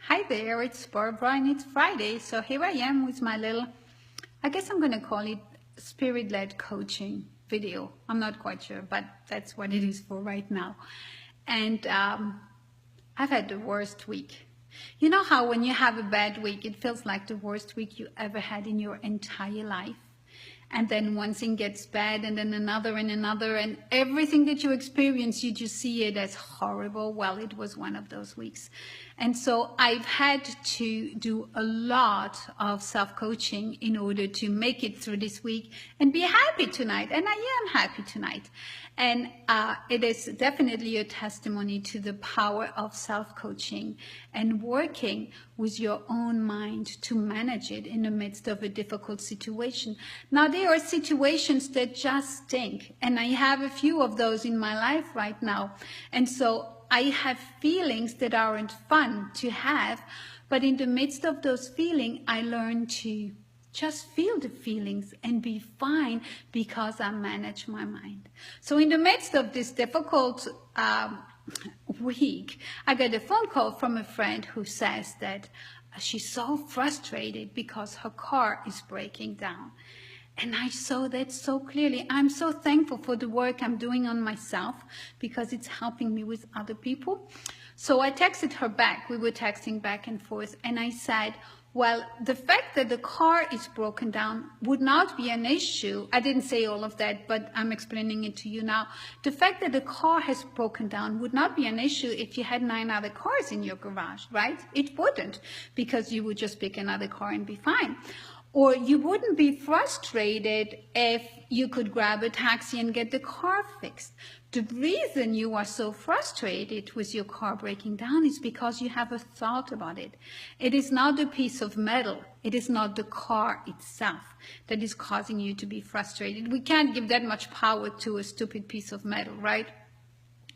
Hi there, it's Barbara and it's Friday. So here I am with my little, I guess I'm going to call it spirit-led coaching video. I'm not quite sure, but that's what it is for right now. And I've had the worst week. You know how when you have a bad week, it feels like the worst week you ever had in your entire life? And then one thing gets bad and then another and everything that you experience, you just see it as horrible. Well, it was one of those weeks. And so I've had to do a lot of self-coaching in order to make it through this week and be happy tonight. And I am happy tonight. And it is definitely a testimony to the power of self-coaching and working with your own mind to manage it in the midst of a difficult situation. Now, there are situations that just stink, and I have a few of those in my life right now. And so I have feelings that aren't fun to have, but in the midst of those feelings, I learn to just feel the feelings and be fine because I manage my mind. So in the midst of this difficult week, I got a phone call from a friend who says that she's so frustrated because her car is breaking down. And I saw that so clearly. I'm so thankful for the work I'm doing on myself because it's helping me with other people. So I texted her back. We were texting back and forth. And I said, well, the fact that the car is broken down would not be an issue. I didn't say all of that, but I'm explaining it to you now. The fact that the car has broken down would not be an issue if you had 9 other cars in your garage, right? It wouldn't, because you would just pick another car and be fine. Or you wouldn't be frustrated if you could grab a taxi and get the car fixed. The reason you are so frustrated with your car breaking down is because you have a thought about it. It is not a piece of metal. It is not the car itself that is causing you to be frustrated. We can't give that much power to a stupid piece of metal, right?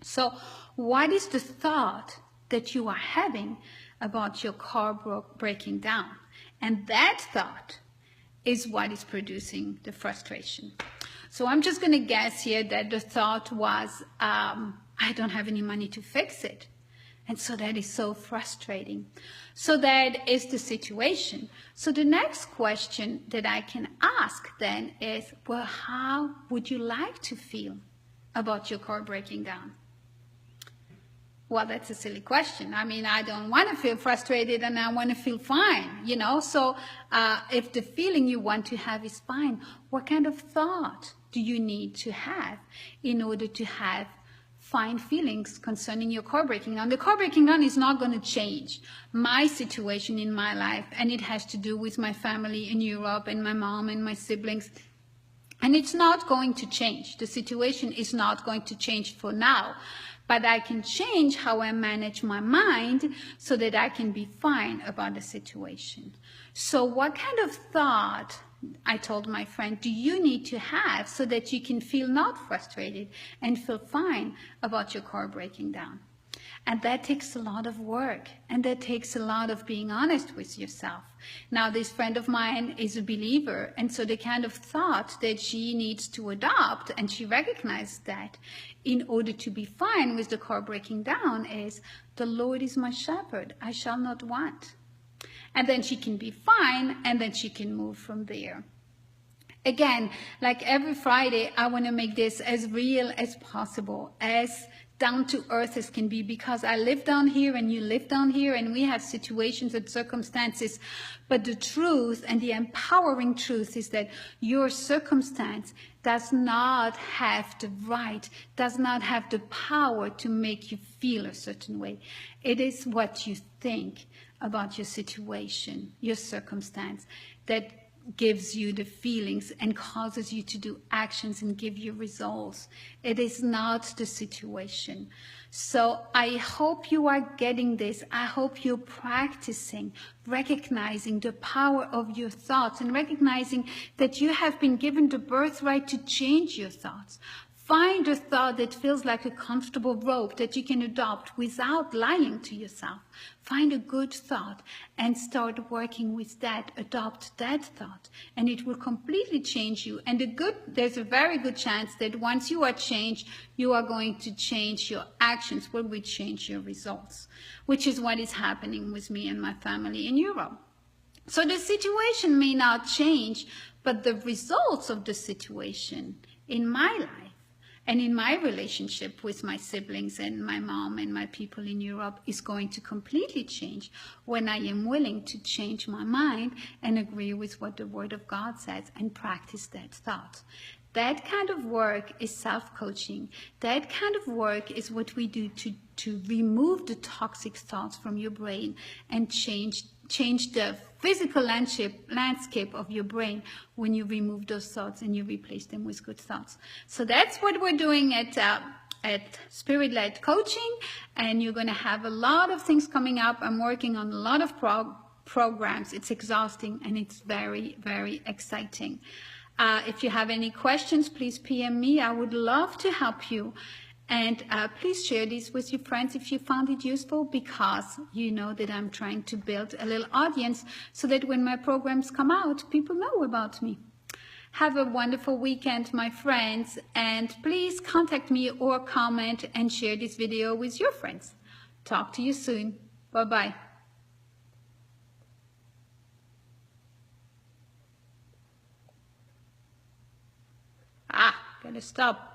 So what is the thought that you are having about your car breaking down? And that thought is what is producing the frustration. So I'm just going to guess here that the thought was, I don't have any money to fix it. And so that is so frustrating. So that is the situation. So the next question that I can ask then is, well, how would you like to feel about your car breaking down? Well, that's a silly question. I mean, I don't want to feel frustrated and I want to feel fine, you know? So if the feeling you want to have is fine, what kind of thought do you need to have in order to have fine feelings concerning your car breaking down? The car breaking down is not going to change my situation in my life, and it has to do with my family in Europe and my mom and my siblings. And it's not going to change. The situation is not going to change for now. But I can change how I manage my mind so that I can be fine about the situation. So what kind of thought, I told my friend, do you need to have so that you can feel not frustrated and feel fine about your car breaking down? And that takes a lot of work, and that takes a lot of being honest with yourself. Now, this friend of mine is a believer, and so the kind of thought that she needs to adopt, and she recognized that in order to be fine with the car breaking down, is, the Lord is my shepherd, I shall not want. And then she can be fine, and then she can move from there. Again, like every Friday, I want to make this as real as possible, as down to earth as can be, because I live down here and you live down here and we have situations and circumstances. But the truth, and the empowering truth, is that your circumstance does not have the right, does not have the power to make you feel a certain way. It is what you think about your situation, your circumstance, that gives you the feelings and causes you to do actions and give you results. It is not the situation. So I hope you are getting this. I hope you're practicing, recognizing the power of your thoughts and recognizing that you have been given the birthright to change your thoughts. Find a thought that feels like a comfortable rope that you can adopt without lying to yourself. Find a good thought and start working with that. Adopt that thought, and it will completely change you. And there's a very good chance that once you are changed, you are going to change your actions, will change your results, which is what is happening with me and my family in Europe. So the situation may not change, but the results of the situation in my life and in my relationship with my siblings and my mom and my people in Europe is going to completely change when I am willing to change my mind and agree with what the Word of God says and practice that thought. That kind of work is self-coaching. That kind of work is what we do to remove the toxic thoughts from your brain and change the physical landscape of your brain when you remove those thoughts and you replace them with good thoughts. So that's what we're doing at Spirit-Led Coaching, and you're going to have a lot of things coming up. I'm working on a lot of programs. It's exhausting and it's very, very exciting. If you have any questions, please PM me. I would love to help you. And please share this with your friends if you found it useful, because you know that I'm trying to build a little audience so that when my programs come out, people know about me. Have a wonderful weekend, my friends, and please contact me or comment and share this video with your friends. Talk to you soon. Bye-bye. Gotta stop.